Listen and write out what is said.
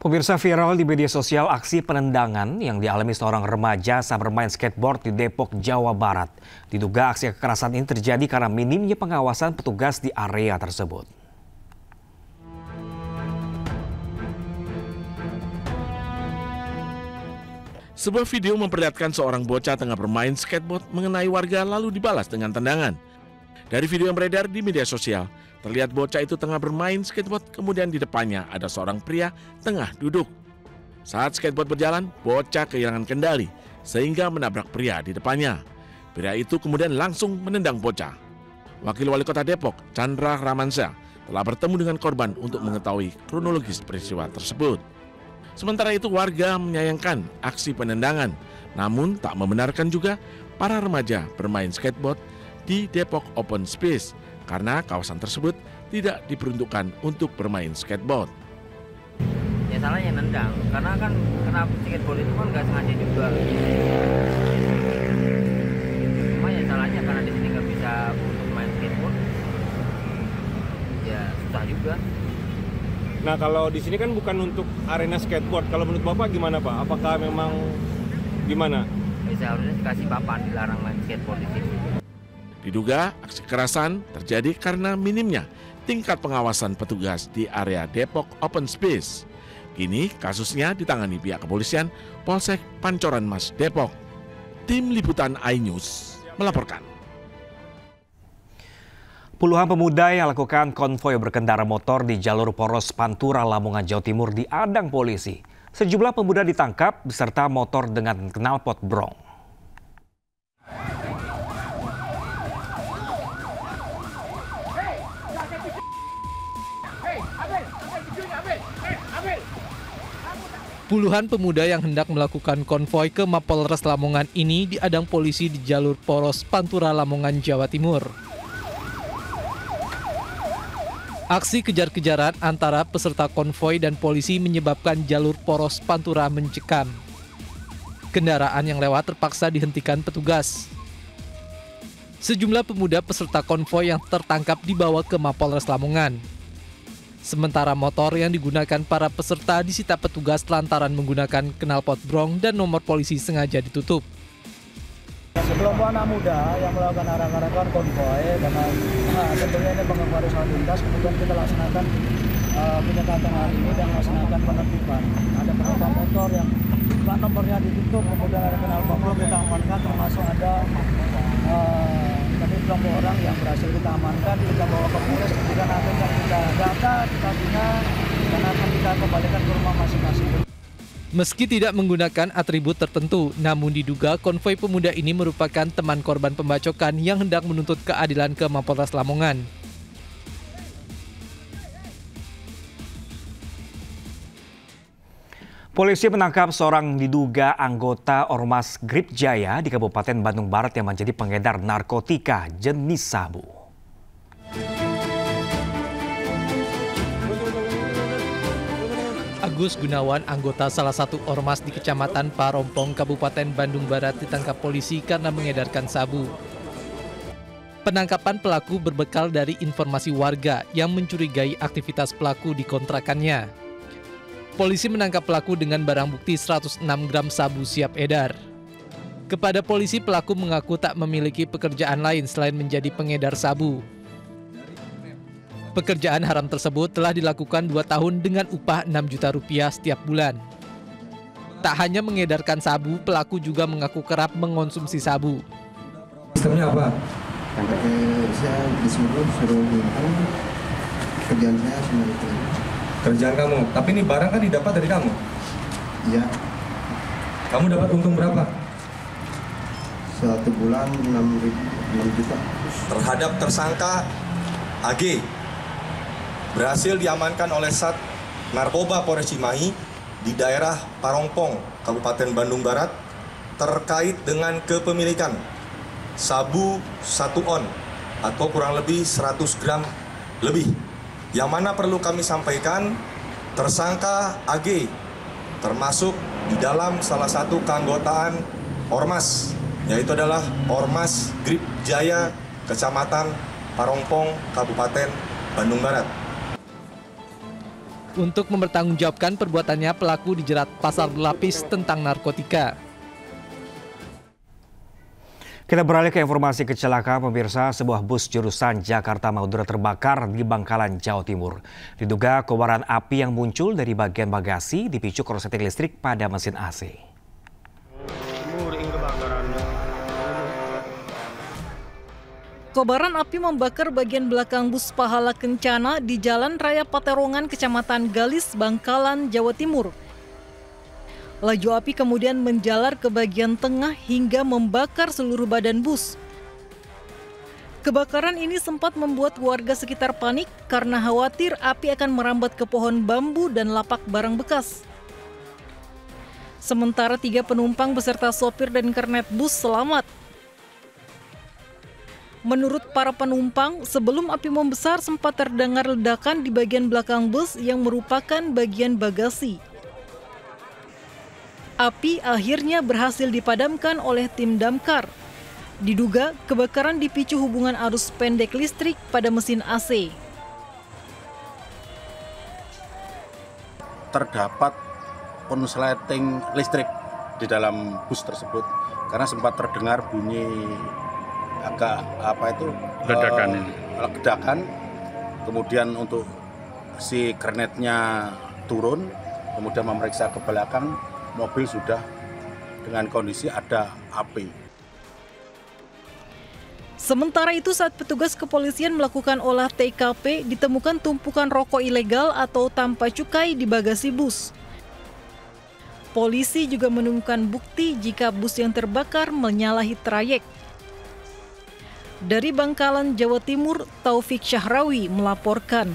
Pemirsa, viral di media sosial aksi penendangan yang dialami seorang remaja saat bermain skateboard di Depok, Jawa Barat. Diduga aksi kekerasan ini terjadi karena minimnya pengawasan petugas di area tersebut. Sebuah video memperlihatkan seorang bocah tengah bermain skateboard mengenai warga lalu dibalas dengan tendangan. Dari video yang beredar di media sosial, terlihat bocah itu tengah bermain skateboard, kemudian di depannya ada seorang pria tengah duduk. Saat skateboard berjalan, bocah kehilangan kendali sehingga menabrak pria di depannya. Pria itu kemudian langsung menendang bocah. Wakil Wali Kota Depok, Chandra Ramansyah, telah bertemu dengan korban untuk mengetahui kronologis peristiwa tersebut. Sementara itu warga menyayangkan aksi penendangan, namun tak membenarkan juga para remaja bermain skateboard di Depok Open Space karena kawasan tersebut tidak diperuntukkan untuk bermain skateboard. Ya salahnya nendang, karena kan kena skateboard itu kan nggak sengaja juga. Cuma ya salahnya karena di sini nggak bisa untuk main skateboard, ya susah juga. Nah, kalau di sini kan bukan untuk arena skateboard. Kalau menurut Bapak gimana, Pak? Apakah memang gimana? Ya seharusnya dikasih papan dilarang main skateboard di sini. Diduga aksi kekerasan terjadi karena minimnya tingkat pengawasan petugas di area Depok Open Space. Kini kasusnya ditangani pihak kepolisian Polsek Pancoran Mas Depok. Tim Liputan iNews melaporkan. Puluhan pemuda yang lakukan konvoy berkendara motor di jalur poros Pantura, Lamongan, Jawa Timur diadang polisi. Sejumlah pemuda ditangkap beserta motor dengan knalpot brong. Puluhan pemuda yang hendak melakukan konvoi ke Mapolres Lamongan ini diadang polisi di jalur poros Pantura, Lamongan, Jawa Timur. Aksi kejar-kejaran antara peserta konvoi dan polisi menyebabkan jalur poros Pantura mencekam. Kendaraan yang lewat terpaksa dihentikan petugas. Sejumlah pemuda peserta konvoi yang tertangkap dibawa ke Mapolres Lamongan. Sementara motor yang digunakan para peserta disita petugas lantaran menggunakan knalpot brong dan nomor polisi sengaja ditutup. Sekelompok anak muda yang melakukan arak-arakan konvoy dengan tentunya ini pengganggu arus lalu lintas, kemudian kita laksanakan penyekatan hari ini dan laksanakan penertiban. Ada beberapa motor yang plat nomornya ditutup, kemudian ada knalpot brong kita amankan, termasuk ada tadi kelompok orang yang berhasil kita amankan, kita bawa ke Polres, kemudian nanti yang kita data, kita bina, dan akan kita kembalikan ke rumah masing-masing. Meski tidak menggunakan atribut tertentu, namun diduga konvoi pemuda ini merupakan teman korban pembacokan yang hendak menuntut keadilan ke Mapolres Lamongan. Polisi menangkap seorang diduga anggota Ormas Grip Jaya di Kabupaten Bandung Barat yang menjadi pengedar narkotika jenis sabu. Agus Gunawan, anggota salah satu ormas di Kecamatan Parompong, Kabupaten Bandung Barat ditangkap polisi karena mengedarkan sabu. Penangkapan pelaku berbekal dari informasi warga yang mencurigai aktivitas pelaku di kontrakannya. Polisi menangkap pelaku dengan barang bukti 106 gram sabu siap edar. Kepada polisi, pelaku mengaku tak memiliki pekerjaan lain selain menjadi pengedar sabu. Pekerjaan haram tersebut telah dilakukan 2 tahun dengan upah 6 juta rupiah setiap bulan. Tak hanya mengedarkan sabu, pelaku juga mengaku kerap mengonsumsi sabu. Sistemnya apa? Saya disuruh minum, kerjaan saya cuma itu. Kerjaan kamu, tapi ini barang kan didapat dari kamu? Iya. Kamu dapat untung berapa? 1 bulan 6 juta. Terhadap tersangka AG berhasil diamankan oleh Sat Narkoba Polres Cimahi di daerah Parompong, Kabupaten Bandung Barat terkait dengan kepemilikan sabu 1 on atau kurang lebih 100 gram lebih. Yang mana perlu kami sampaikan, tersangka AG termasuk di dalam salah satu keanggotaan Ormas, yaitu adalah Ormas Grip Jaya, Kecamatan Parompong, Kabupaten Bandung Barat. Untuk mempertanggungjawabkan perbuatannya, pelaku dijerat pasal berlapis tentang narkotika. Kita beralih ke informasi kecelakaan pemirsa. Sebuah bus jurusan Jakarta Madura terbakar di Bangkalan, Jawa Timur. Diduga kobaran api yang muncul dari bagian bagasi dipicu korsleting listrik pada mesin AC. Kobaran api membakar bagian belakang bus Pahala Kencana di Jalan Raya Paterongan, Kecamatan Galis, Bangkalan, Jawa Timur. Laju api kemudian menjalar ke bagian tengah hingga membakar seluruh badan bus. Kebakaran ini sempat membuat warga sekitar panik karena khawatir api akan merambat ke pohon bambu dan lapak barang bekas. Sementara 3 penumpang beserta sopir dan kernet bus selamat. Menurut para penumpang, sebelum api membesar sempat terdengar ledakan di bagian belakang bus yang merupakan bagian bagasi. Api akhirnya berhasil dipadamkan oleh tim damkar. Diduga kebakaran dipicu hubungan arus pendek listrik pada mesin AC. Terdapat konsleting listrik di dalam bus tersebut karena sempat terdengar bunyi agak ledakan. Kemudian untuk si kernetnya turun, kemudian memeriksa ke belakang, mobil sudah dengan kondisi ada api. Sementara itu, saat petugas kepolisian melakukan olah TKP, ditemukan tumpukan rokok ilegal atau tanpa cukai di bagasi bus. Polisi juga menemukan bukti jika bus yang terbakar menyalahi trayek. Dari Bangkalan, Jawa Timur, Taufik Syahrawi melaporkan.